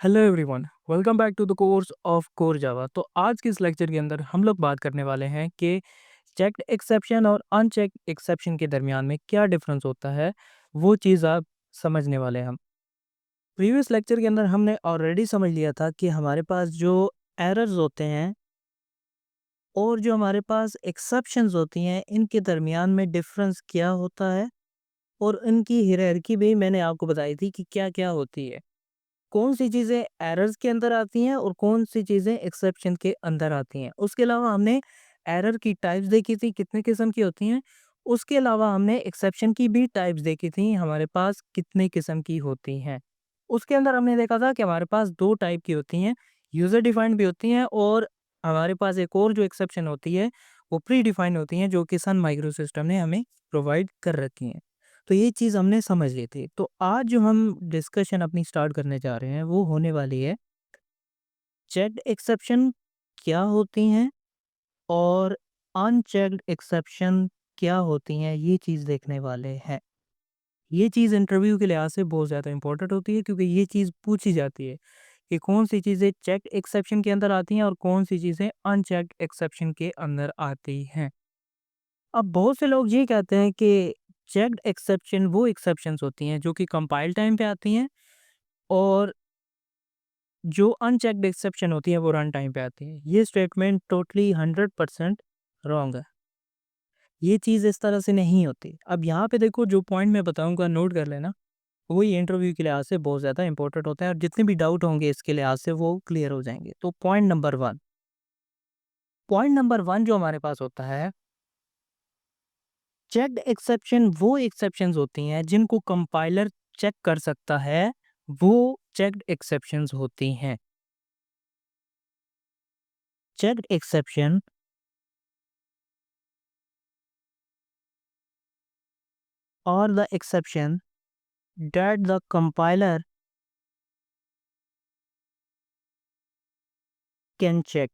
Hello everyone, welcome back to the course of core Java. तो आज के इस लेक्चर के अंदर हम लोग बात करने वाले हैं कि चेक्ड एक्सेप्शन और अनचेक्ड एक्सेप्शन के दरमियान में क्या डिफरेंस होता है। वो चीज़ आप समझने वाले हैं हम। प्रीवियस लेक्चर के अंदर हमने ऑलरेडी समझ लिया था कि हमारे पास जो एरर्स होते हैं और जो हमारे पास एक्सेप्शंस होती हैं, इनके दरमियान में डिफरेंस क्या होता है और इनकी हायरार्की भी मैंने आपको बताई थी कि क्या क्या होती है। कौन सी चीज़ें एरर्स के अंदर आती हैं और कौन सी चीज़ें एक्सेप्शन के अंदर आती हैं। उसके अलावा हमने एरर की टाइप्स देखी थी, कितने किस्म की होती हैं। उसके अलावा हमने एक्सेप्शन की भी टाइप्स देखी थी, हमारे पास कितने किस्म की होती हैं। उसके अंदर हमने देखा था कि हमारे पास 2 टाइप की होती हैं, यूज़र डिफाइंड भी होती हैं और हमारे पास एक और जो एक्सेप्शन होती है, वो प्री डिफाइंड होती हैं, जो कि सन माइक्रो सिस्टम ने हमें प्रोवाइड कर रखी हैं। तो ये चीज़ हमने समझ ली थी। तो आज जो हम डिस्कशन अपनी स्टार्ट करने जा रहे हैं, वो होने वाली है चेक्ड एक्सेप्शन क्या होती हैं और अनचेक्ड एक्सेप्शन क्या होती हैं, ये चीज़ देखने वाले हैं। ये चीज़ इंटरव्यू के लिहाज से बहुत ज़्यादा इंपॉर्टेंट होती है, क्योंकि ये चीज़ पूछी जाती है कि कौन सी चीज़ें चेक्ड एक्सेप्शन के अंदर आती हैं और कौन सी चीज़ें अनचेक्ड एक्सेप्शन के अंदर आती हैं। अब बहुत से लोग ये कहते हैं कि चेक्ड एक्सेप्शन वो एक्सेप्शंस होती हैं जो कि कंपाइल टाइम पे आती हैं, और जो अनचेक्ड एक्सेप्शन होती है वो रन टाइम पे आती है। ये स्टेटमेंट टोटली 100% रॉन्ग है। ये चीज़ इस तरह से नहीं होती। अब यहाँ पे देखो, जो पॉइंट मैं बताऊंगा नोट कर लेना। वही इंटरव्यू के लिहाज से बहुत ज़्यादा इंपॉर्टेंट होता है, और जितने भी डाउट होंगे इसके लिहाज से वो क्लियर हो जाएंगे। तो पॉइंट नंबर वन जो हमारे पास होता है, चेक्ड एक्सेप्शन वो एक्सेप्शंस होती हैं जिनको कंपाइलर चेक कर सकता है, वो चेक्ड एक्सेप्शंस होती हैं। Checked exception or the exception that the compiler can check।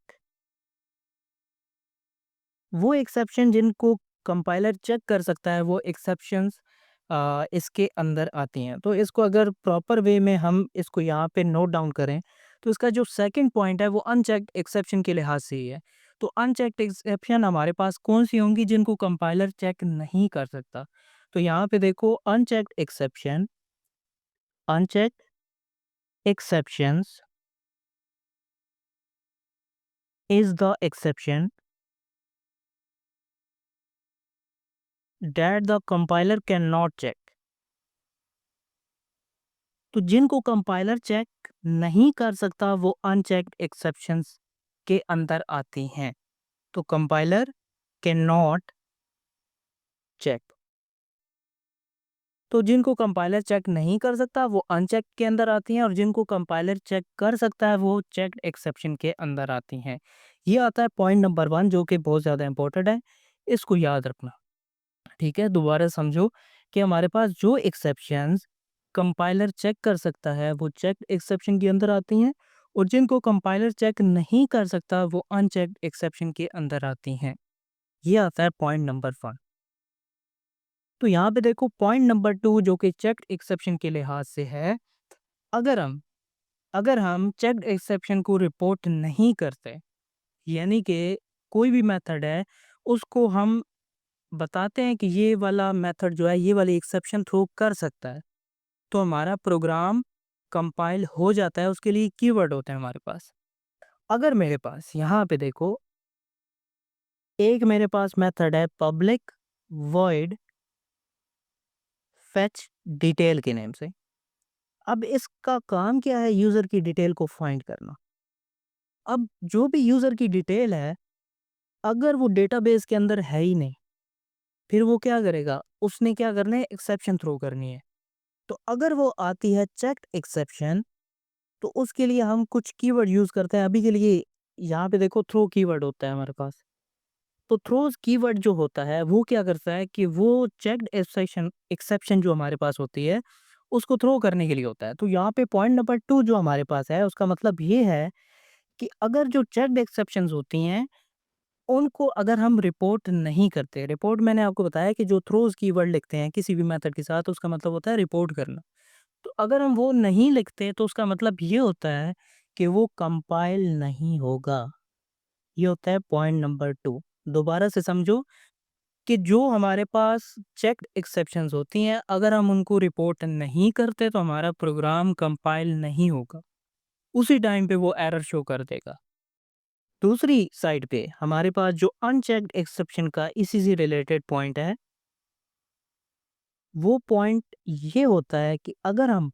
वो एक्सेप्शन जिनको कंपाइलर चेक कर सकता है, वो एक्सेप्शंस इसके अंदर आती हैं। तो इसको अगर प्रॉपर वे में हम इसको यहाँ पे नोट डाउन करें, तो इसका जो सेकंड पॉइंट है वो अनचेक्ड एक्सेप्शन के लिहाज से ही है। तो अनचेक्ड एक्सेप्शन हमारे पास कौन सी होंगी जिनको कंपाइलर चेक नहीं कर सकता। तो यहाँ पे देखो, unchecked exceptions is the exception that the compiler cannot check। तो जिनको कंपाइलर चेक नहीं कर सकता, वो अनचेक्ड एक्सेप्शंस के अंदर आती हैं। तो कंपाइलर कैन नॉट चेक। तो जिनको कंपाइलर चेक नहीं कर सकता, वो अनचेक के अंदर आती हैं, और जिनको कंपाइलर चेक कर सकता है, वो चेक्ड एक्सेप्शन के अंदर आती हैं। ये आता है पॉइंट नंबर 1, जो कि बहुत ज़्यादा इंपॉर्टेंट है। इसको याद रखना। ठीक है, दोबारा समझो कि हमारे पास जो एक्सेप्शंस कंपाइलर चेक कर सकता है, वो चेक्ड एक्सेप्शन के अंदर आती हैं, और जिनको कंपाइलर चेक नहीं कर सकता, वो अनचेक्ड एक्सेप्शन के अंदर आती हैं। ये आता है पॉइंट नंबर 1। तो यहाँ पे देखो, पॉइंट नंबर 2 जो कि चेक्ड एक्सेप्शन के लिहाज से है। अगर हम अगर हम चेक्ड एक्सेप्शन को रिपोर्ट नहीं करते, यानी कि कोई भी मेथड है, उसको हम बताते हैं कि ये वाला मेथड जो है, ये वाली एक्सेप्शन थ्रो कर सकता है, तो हमारा प्रोग्राम कंपाइल हो जाता है। उसके लिए कीवर्ड होते हैं हमारे पास। अगर मेरे पास यहाँ पे देखो, एक मेरे पास मेथड है पब्लिक वॉइड फेच डिटेल के नेम से। अब इसका काम क्या है, यूजर की डिटेल को फाइंड करना। अब जो भी यूजर की डिटेल है, अगर वो डेटाबेस के अंदर है ही नहीं, फिर वो क्या करेगा, उसने क्या करना है, एक्सेप्शन थ्रो करनी है। तो अगर वो आती है चेक्ड एक्सेप्शन, तो उसके लिए हम कुछ कीवर्ड यूज़ करते हैं। अभी के लिए यहाँ पे देखो, थ्रो कीवर्ड होता है हमारे पास। तो थ्रोज कीवर्ड जो होता है, वो क्या करता है कि वो चेक्ड एक्सेप्शन एक्सेप्शन जो हमारे पास होती है, उसको थ्रो करने के लिए होता है। तो यहाँ पे पॉइंट नंबर 2 जो हमारे पास है, उसका मतलब ये है कि अगर जो चेक्ड एक्सेप्शंस होती हैं, उनको अगर हम रिपोर्ट नहीं करते, रिपोर्ट मैंने आपको बताया कि जो थ्रोज कीवर्ड लिखते हैं किसी भी मेथड के साथ, उसका मतलब होता है रिपोर्ट करना। तो अगर हम वो नहीं लिखते तो उसका मतलब ये होता है कि वो कंपाइल नहीं होगा। ये होता है पॉइंट नंबर 2। दोबारा से समझो कि जो हमारे पास चेक्ड एक्सेप्शंस होती हैं, अगर हम उनको रिपोर्ट नहीं करते तो हमारा प्रोग्राम कंपाइल नहीं होगा। उसी टाइम पे वो एरर शो कर देगा। दूसरी साइड पे हमारे पास जो अनचेक्ड एक्सेप्शन का इसी से रिलेटेड पॉइंट है, वो पॉइंट ये होता है कि अगर हम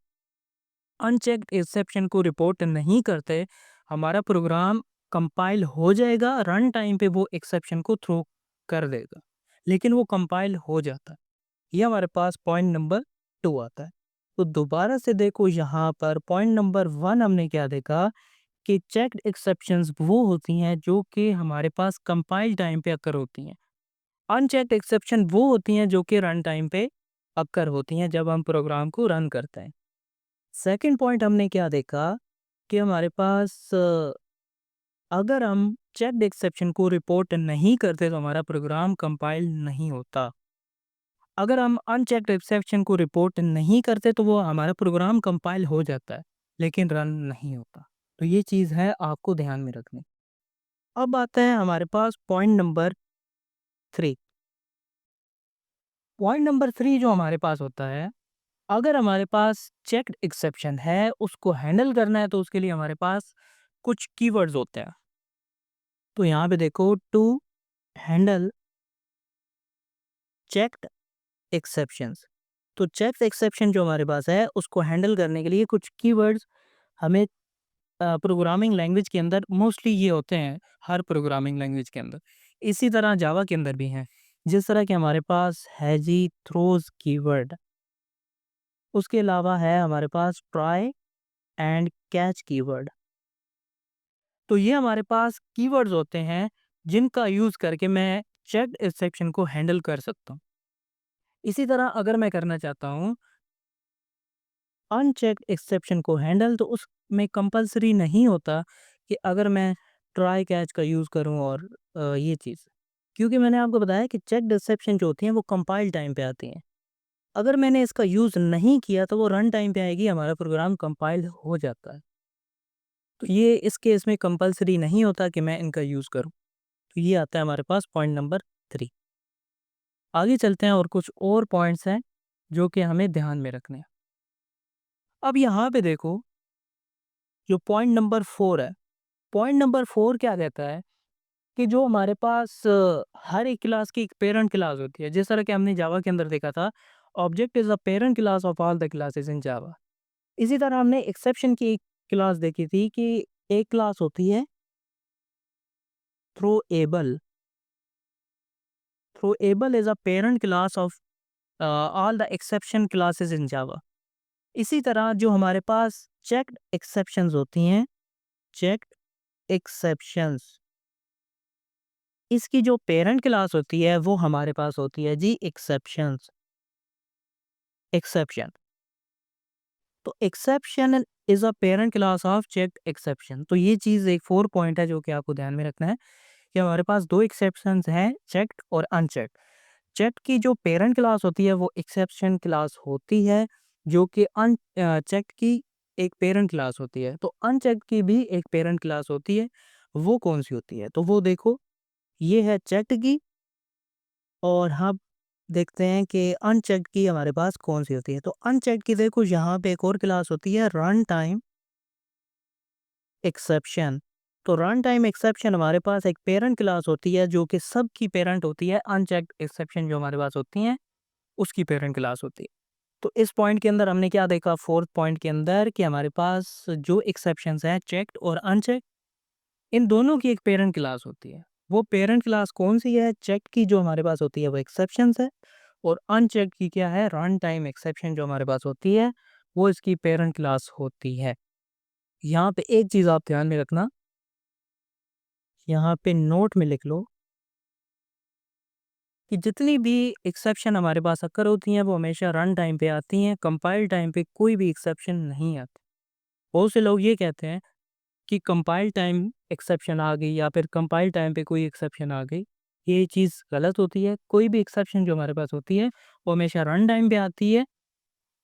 अनचेक्ड एक्सेप्शन को रिपोर्ट नहीं करते, हमारा प्रोग्राम कंपाइल हो जाएगा, रन टाइम पे वो एक्सेप्शन को थ्रो कर देगा, लेकिन वो कंपाइल हो जाता है। ये हमारे पास पॉइंट नंबर 2 आता है। तो दोबारा से देखो, यहाँ पर पॉइंट नंबर 1 हमने क्या देखा कि चेक्ड एक्सेप्शंस वो होती हैं जो कि हमारे पास कंपाइल टाइम पे अकर होती हैं। अनचेक्ड एक्सेप्शन वो होती हैं जो कि रन टाइम पे अकर होती हैं जब हम प्रोग्राम को रन करते हैं। सेकंड पॉइंट हमने क्या देखा कि हमारे पास अगर हम चेक्ड एक्सेप्शन को रिपोर्ट नहीं करते तो हमारा प्रोग्राम कंपाइल नहीं होता। अगर हम अनचेक्ड एक्सेप्शन को रिपोर्ट नहीं करते तो वो हमारा प्रोग्राम कंपाइल हो जाता है, लेकिन रन नहीं होता। तो ये चीज़ है आपको ध्यान में रखनी। अब आता है हमारे पास पॉइंट नंबर 3। पॉइंट नंबर 3 जो हमारे पास होता है, अगर हमारे पास चेक्ड एक्सेप्शन है, उसको हैंडल करना है तो उसके लिए हमारे पास कुछ कीवर्ड्स होते हैं। तो यहाँ पे देखो, टू हैंडल चेक्ड एक्सेप्शंस। तो चेक्ड एक्सेप्शन जो हमारे पास है, उसको हैंडल करने के लिए कुछ कीवर्ड्स हमें प्रोग्रामिंग लैंग्वेज के अंदर मोस्टली ये होते हैं, हर प्रोग्रामिंग लैंग्वेज के अंदर। इसी तरह जावा के अंदर भी हैं। जिस तरह के हमारे पास है जी थ्रोज कीवर्ड, उसके अलावा है हमारे पास ट्राई एंड कैच कीवर्ड। तो ये हमारे पास कीवर्ड्स होते हैं जिनका यूज़ करके मैं चेक्ड एक्सेप्शन को हैंडल कर सकता हूँ। इसी तरह अगर मैं करना चाहता हूँ अनचेक्ड एक्सेप्शन को हैंडल, तो उसमें कंपल्सरी नहीं होता कि अगर मैं ट्राई कैच का यूज़ करूँ और ये चीज़, क्योंकि मैंने आपको बताया कि चेक्ड एक्सेप्शन जो होती हैं वो कंपाइल टाइम पे आती हैं। अगर मैंने इसका यूज़ नहीं किया तो वो रन टाइम पे आएगी, हमारा प्रोग्राम कंपाइल हो जाता है। तो ये इस केस में कंपल्सरी नहीं होता कि मैं इनका यूज़ करूँ। तो ये आता है हमारे पास पॉइंट नंबर 3। आगे चलते हैं और कुछ और पॉइंट्स हैं जो कि हमें ध्यान में रखने हैं। अब यहाँ पे देखो, जो पॉइंट नंबर 4 है, पॉइंट नंबर 4 क्या कहता है कि जो हमारे पास हर एक क्लास की एक पेरेंट क्लास होती है। जिस तरह कि हमने जावा के अंदर देखा था, object is a parent class of all the classes in Java. इसी तरह हमने एक्सेप्शन की एक क्लास देखी थी कि एक क्लास होती है throwable. Throwable is a parent class of all the exception classes in Java. इसी तरह जो हमारे पास चेक्ड एक्सेप्शंस होती हैं, चेक्ड एक्सेप्शंस, इसकी जो पेरेंट क्लास होती है वो हमारे पास होती है जी एक्सेप्शंस। एक्सेप्शन, तो exception is a parent class of checked exception. तो ये चीज़ एक 4 पॉइंट है जो कि आपको ध्यान में रखना है कि हमारे पास 2 एक्सेप्शंस हैं, चेक्ड और अनचेक्ड। चेक्ड की जो पेरेंट क्लास होती है वो एक्सेप्शन क्लास होती है, जो कि चेक्ड की एक पेरेंट क्लास होती है। तो अनचेक्ड की भी एक पेरेंट क्लास होती है, वो कौन-सी होती है? तो वो देखो, ये है चेक्ड की, और हम देखते हैं कि अनचेक्ड की हमारे पास कौन-सी होती है। तो अनचेक्ड की देखो, यहाँ पे एक और क्लास होती है रन टाइम एक्सेप्शन। तो रन टाइम एक्सेप्शन हमारे पास एक पेरेंट क्लास होती है जो कि सबकी पेरेंट होती है। अनचेक्ड एक्सेप्शन जो हमारे पास होती हैं, उसकी पेरेंट क्लास होती है। तो इस पॉइंट के अंदर हमने क्या देखा, फोर्थ पॉइंट के अंदर, कि हमारे पास जो एक्सेप्शंस हैं चेक्ड और अनचेक्ड, इन दोनों की एक पेरेंट क्लास होती है। वो पेरेंट क्लास कौन सी है? चेक्ड की जो हमारे पास होती है वो एक्सेप्शंस है, और अनचेक्ड की क्या है? रन टाइम एक्सेप्शन जो हमारे पास होती है, वो इसकी पेरेंट क्लास होती है। यहाँ पे एक चीज़ आप ध्यान में रखना, यहाँ पे नोट में लिख लो कि जितनी भी एक्सेप्शन हमारे पास अक्कर होती हैं वो हमेशा रन टाइम पे आती हैं, कंपाइल टाइम पे कोई भी एक्सेप्शन नहीं आती। बहुत से लोग ये कहते हैं कि कंपाइल टाइम एक्सेप्शन आ गई या फिर कंपाइल टाइम पे कोई एक्सेप्शन आ गई। ये चीज़ गलत होती है। कोई भी एक्सेप्शन जो हमारे पास होती है वो हमेशा रन टाइम पे आती है,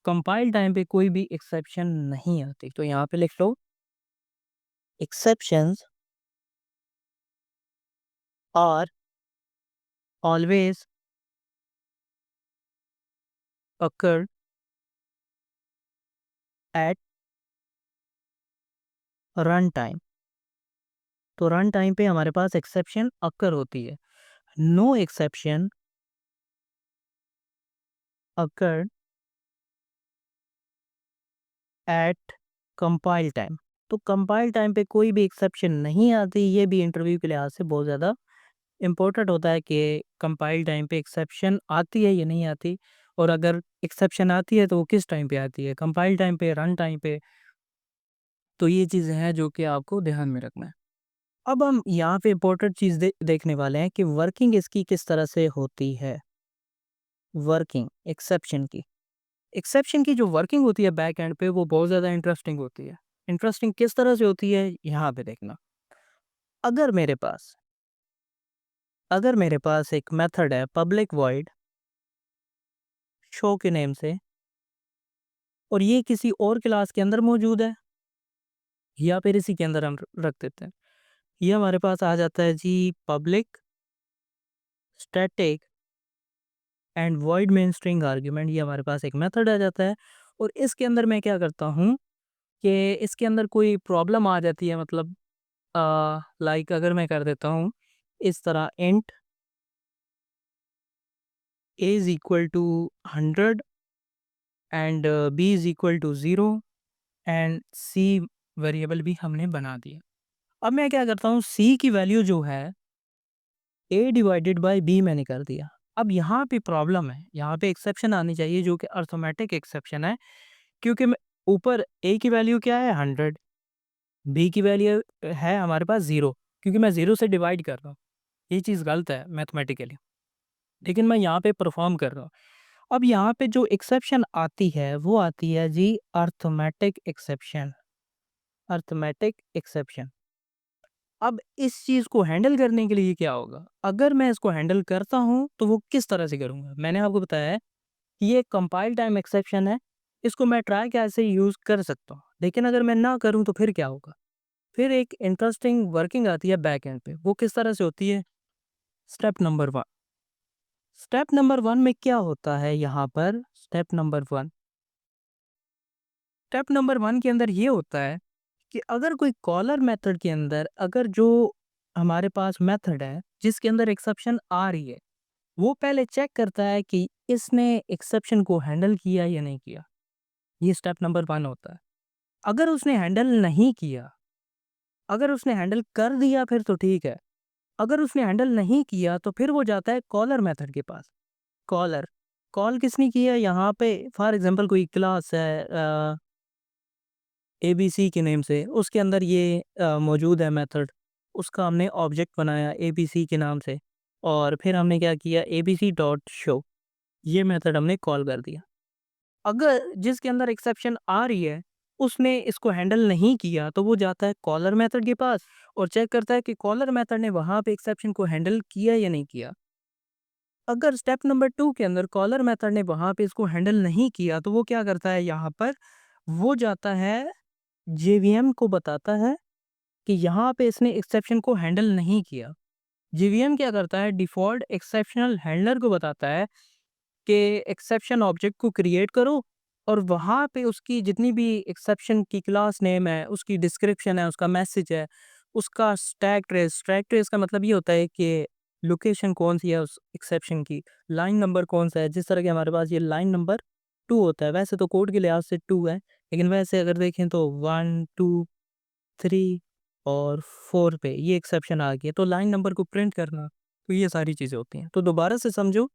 कंपाइल टाइम पे कोई भी एक्सेप्शन नहीं आती। तो यहाँ पे लिख लो, exceptions are always occur at run time. तो रन टाइम पे हमारे पास एक्सेप्शन अकर होती है। No exception occur at compile time. तो कंपाइल टाइम पे कोई भी एक्सेप्शन नहीं आती। ये भी इंटरव्यू के लिहाज से बहुत ज़्यादा इम्पोर्टेंट होता है कि कंपाइल टाइम पे एक्सेप्शन आती है या नहीं आती, और अगर एक्सेप्शन आती है तो वो किस टाइम पे आती है, कंपाइल टाइम पे, रन टाइम पे। तो ये चीज़ें हैं जो कि आपको ध्यान में रखना है। अब हम यहाँ पे इम्पोर्टेंट चीज़ देखने वाले हैं कि वर्किंग इसकी किस तरह से होती है। वर्किंग एक्सेप्शन की जो वर्किंग होती है बैक एंड पे, वो बहुत ज़्यादा इंटरेस्टिंग होती है। इंटरेस्टिंग किस तरह से होती है, यहाँ पे देखना। अगर मेरे पास अगर मेरे पास एक मेथड है पब्लिक वॉइड शो के नेम से, और ये किसी और क्लास के अंदर मौजूद है, या फिर इसी के अंदर हम रख देते हैं। ये हमारे पास आ जाता है जी public static and void main string argument. ये हमारे पास एक मेथड आ जाता है, और इसके अंदर मैं क्या करता हूँ कि इसके अंदर कोई प्रॉब्लम आ जाती है, मतलब लाइक अगर मैं कर देता हूँ इस तरह, int a is equal to 100 and b is equal to 0 and c variable भी हमने बना दिया। अब मैं क्या करता हूँ, c की वैल्यू जो है a डिवाइडेड बाय b मैंने कर दिया। अब यहाँ पे प्रॉब्लम है, यहाँ पे एक्सेप्शन आनी चाहिए जो कि अर्थमेटिक एक्सेप्शन है, क्योंकि मैं ऊपर a की वैल्यू क्या है 100, b की वैल्यू है हमारे पास 0, क्योंकि मैं 0 से डिवाइड कर रहा हूँ। ये चीज़ गलत है मैथमेटिकली, लेकिन मैं यहाँ पे परफॉर्म कर रहा हूँ। अब यहाँ पे जो एक्सेप्शन आती है वो आती है जी अर्थमेटिक एक्सेप्शन। Arithmetic exception. अब इस चीज़ को हैंडल करने के लिए क्या होगा, अगर मैं इसको हैंडल करता हूँ तो वो किस तरह से करूँगा। मैंने आपको बताया है कि ये कंपाइल टाइम एक्सेप्शन है, इसको मैं ट्राई कैसे यूज़ कर सकता हूँ, लेकिन अगर मैं ना करूँ तो फिर क्या होगा। फिर एक इंटरेस्टिंग वर्किंग आती है बैक एंड पे, वो किस तरह से होती है। Step number one. Step number one में क्या होता है यहाँ पर, स्टेप नंबर वन के अंदर ये होता है कि अगर कोई कॉलर मेथड के अंदर, अगर जो हमारे पास मेथड है जिसके अंदर एक्सेप्शन आ रही है, वो पहले चेक करता है कि इसने एक्सेप्शन को हैंडल किया या नहीं किया। ये स्टेप नंबर वन होता है। अगर उसने हैंडल नहीं किया, अगर उसने हैंडल कर दिया फिर तो ठीक है। अगर उसने हैंडल नहीं किया तो फिर वो जाता है कॉलर मेथड के पास। कॉलर, कॉल किसने किया यहाँ पे, फॉर एग्जांपल कोई क्लास है एबीसी के नेम से, उसके अंदर ये मौजूद है मेथड, उसका हमने ऑब्जेक्ट बनाया एबीसी के नाम से, और फिर हमने क्या किया, एबीसी डॉट शो, ये मेथड हमने कॉल कर दिया। अगर जिसके अंदर एक्सेप्शन आ रही है उसने इसको हैंडल नहीं किया, तो वो जाता है कॉलर मेथड के पास और चेक करता है कि कॉलर मेथड ने वहाँ पे एक्सेप्शन को हैंडल किया या नहीं किया। अगर स्टेप नंबर 2 के अंदर कॉलर मेथड ने वहाँ पे इसको हैंडल नहीं किया, तो वो क्या करता है यहाँ पर, वो जाता है जेवीएम को बताता है कि यहाँ पे इसने एक्सेप्शन को हैंडल नहीं किया। जेवीएम क्या करता है, डिफ़ॉल्ट एक्सेप्शनल हैंडलर को बताता है कि एक्सेप्शन ऑब्जेक्ट को क्रिएट करो, और वहाँ पे उसकी जितनी भी एक्सेप्शन की क्लास नेम है, उसकी डिस्क्रिप्शन है, उसका मैसेज है, उसका स्टैक ट्रेस का मतलब ये होता है कि लोकेशन कौन-सी है उस एक्सेप्शन की, लाइन नंबर कौन-सा है। जिस तरह के हमारे पास ये लाइन नंबर 2 होता है, वैसे तो कोड के लिहाज से 2 है, लेकिन वैसे अगर देखें तो 1, 2, 3 और 4 पे ये एक्सेप्शन आ गया, तो लाइन नंबर को प्रिंट करना, तो ये सारी चीज़ें होती हैं। तो दोबारा से समझो,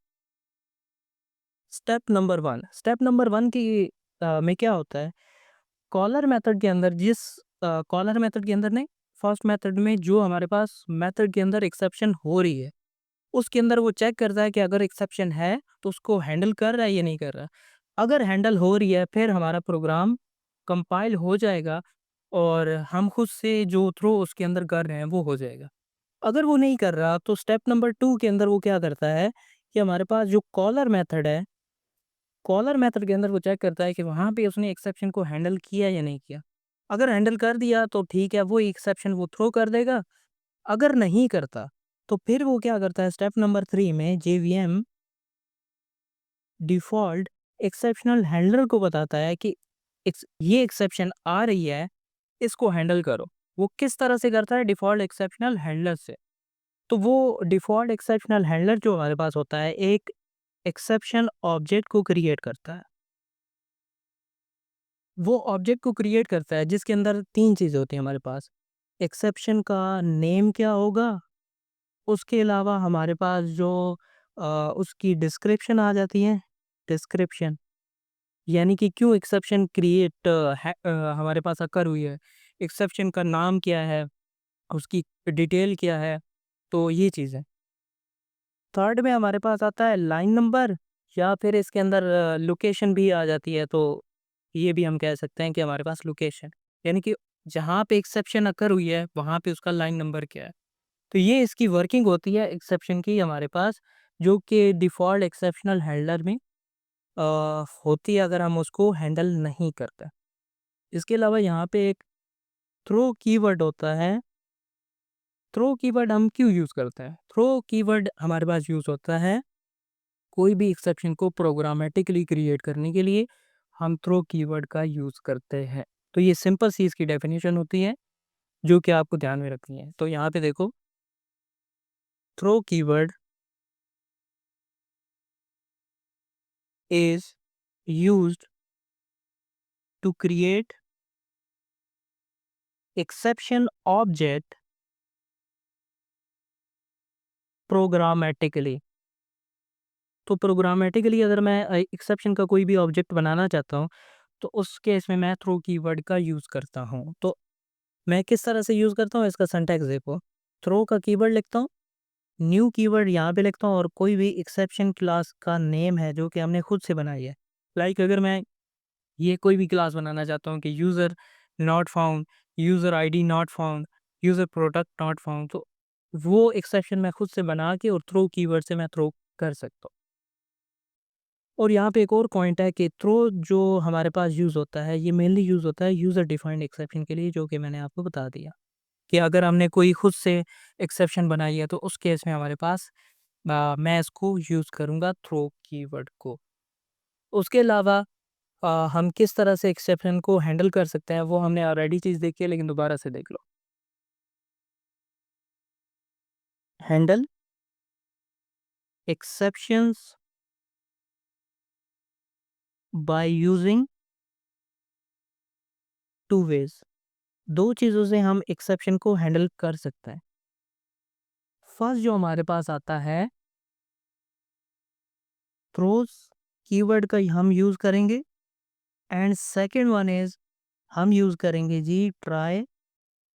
स्टेप नंबर 1 की में क्या होता है, कॉलर मेथड के अंदर कॉलर मेथड के अंदर नहीं, फर्स्ट मेथड में जो हमारे पास मेथड के अंदर एक्सेप्शन हो रही है, उसके अंदर वो चेक करता है कि अगर एक्सेप्शन है तो उसको हैंडल कर रहा है या नहीं कर रहा है। अगर हैंडल हो रही है फिर हमारा प्रोग्राम कंपाइल हो जाएगा, और हम खुद से जो थ्रो उसके अंदर कर रहे हैं वो हो जाएगा। अगर वो नहीं कर रहा तो स्टेप नंबर 2 के अंदर वो क्या करता है कि हमारे पास जो कॉलर मेथड है, कॉलर मेथड के अंदर वो चेक करता है कि वहाँ पे उसने एक्सेप्शन को हैंडल किया या नहीं किया। अगर हैंडल कर दिया तो ठीक है, वो एक्सेप्शन वो थ्रो कर देगा। अगर नहीं करता, तो फिर वो क्या करता है, स्टेप नंबर 3 में जेवीएम डिफ़ॉल्ट एक्सेप्शनल हैंडलर को बताता है कि ये एक्सेप्शन आ रही है, इसको हैंडल करो। वो किस तरह से करता है, डिफ़ॉल्ट एक्सेप्शनल हैंडलर से। तो वो डिफ़ॉल्ट एक्सेप्शनल हैंडलर जो हमारे पास होता है, एक एक्सेप्शन ऑब्जेक्ट को क्रिएट करता है। वो ऑब्जेक्ट को क्रिएट करता है जिसके अंदर 3 चीज़ें होती हैं हमारे पास। एक्सेप्शन का नेम क्या होगा, उसके अलावा हमारे पास जो अ, उसकी डिस्क्रिप्शन आ जाती है, डिस्क्रिप्शन यानी कि क्यों एक्सेप्शन क्रिएट हमारे पास अकर हुई है, एक्सेप्शन का नाम क्या है, उसकी डिटेल क्या है, तो ये चीज़ है। थर्ड में हमारे पास आता है लाइन नंबर, या फिर इसके अंदर लोकेशन भी आ जाती है, तो ये भी हम कह सकते हैं कि हमारे पास लोकेशन, यानी कि जहाँ पे एक्सेप्शन अकर हुई है वहाँ पे उसका लाइन नंबर क्या है। तो ये इसकी वर्किंग होती है एक्सेप्शन की हमारे पास, जो कि डिफ़ॉल्ट एक्सेप्शनल हैंडलर में अ, होती है अगर हम उसको हैंडल नहीं करते। इसके अलावा यहाँ पे एक थ्रो कीवर्ड होता है। थ्रो कीवर्ड हम क्यों यूज़ करते हैं? थ्रो कीवर्ड हमारे पास यूज़ होता है कोई भी एक्सेप्शन को प्रोग्रामेटिकली क्रिएट करने के लिए हम थ्रो कीवर्ड का यूज़ करते हैं। तो ये सिंपल सी इसकी डेफिनेशन होती है, जो कि आपको ध्यान में रखनी है। तो यहाँ पे देखो, throw keyword is used to create exception object programmatically. तो प्रोग्रामेटिकली अगर मैं एक्सेप्शन का कोई भी ऑब्जेक्ट बनाना चाहता हूँ, तो उस केस में मैं थ्रो कीवर्ड का यूज़ करता हूँ। तो मैं किस तरह से यूज़ करता हूँ, इसका सिंटैक्स देखो। थ्रो का कीवर्ड लिखता हूँ, न्यू कीवर्ड यहाँ पे लिखता हूँ, और कोई भी एक्सेप्शन क्लास का नेम है जो कि हमने खुद से बनाई है। लाइक अगर मैं ये कोई भी क्लास बनाना चाहता हूँ कि user not found, user ID not found, user product not found, तो वो एक्सेप्शन मैं खुद से बना के और थ्रो कीवर्ड से मैं थ्रो कर सकता हूँ। और यहाँ पे एक और पॉइंट है कि थ्रो जो हमारे पास यूज़ होता है, ये मेनली यूज़ होता है यूज़र डिफाइंड एक्सेप्शन के लिए, जो कि मैंने आपको बता दिया कि अगर हमने कोई खुद से एक्सेप्शन बनाई है, तो उस केस में हमारे पास मैं इसको यूज़ करूँगा थ्रो कीवर्ड को। उसके अलावा हम किस तरह से एक्सेप्शन को हैंडल कर सकते हैं, वो हमने ऑलरेडी चीज़ देखी है, लेकिन दोबारा से देख लो। Handle exceptions by using two ways. 2 चीज़ों से हम एक्सेप्शन को हैंडल कर सकते हैं। फर्स्ट जो हमारे पास आता है, थ्रोज़ कीवर्ड का हम यूज़ करेंगे, एंड सेकंड वन इज़ हम यूज़ करेंगे जी ट्राई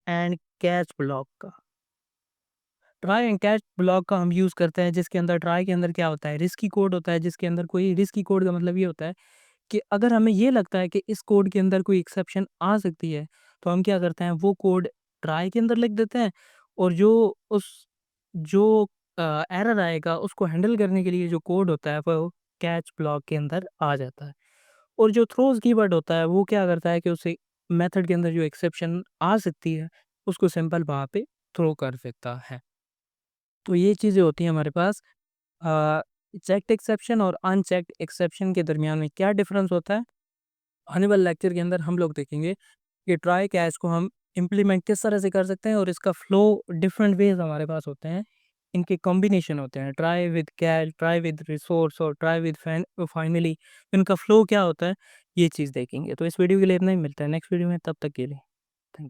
एंड कैच ब्लॉक का। ट्राई एंड कैच ब्लॉक का हम यूज़ करते हैं, जिसके अंदर ट्राई के अंदर क्या होता है, रिस्की कोड होता है, जिसके अंदर कोई रिस्की कोड का मतलब ये होता है कि अगर हमें ये लगता है कि इस कोड के अंदर कोई एक्सेप्शन आ सकती है, तो हम क्या करते हैं, वो कोड ट्राई के अंदर लिख देते हैं, और जो एरर आएगा उसको हैंडल करने के लिए जो कोड होता है वो कैच ब्लॉक के अंदर आ जाता है। और जो थ्रोज़ कीवर्ड होता है वो क्या करता है कि उसे मेथड के अंदर जो एक्सेप्शन आ सकती है, उसको सिंपल वहाँ पे थ्रो कर देता है। तो ये चीज़ें होती हैं हमारे पास। अ, चेक्ड एक्सेप्शन और अनचेक्ड एक्सेप्शन के दरमियान में क्या डिफरेंस होता है? आने वाले लेक्चर के अंदर हम लोग देखेंगे कि ट्राई कैच को हम इम्प्लीमेंट किस तरह से कर सकते हैं, और इसका फ्लो डिफरेंट वेज हमारे पास होते हैं। इनके कॉम्बिनेशन होते हैं, try with catch, try with resource और ट्राई विद फाइनली। इनका फ्लो क्या होता है, ये चीज़ देखेंगे। तो इस वीडियो के लिए इतना ही, मिलता है नेक्स्ट वीडियो में, तब तक के लिए।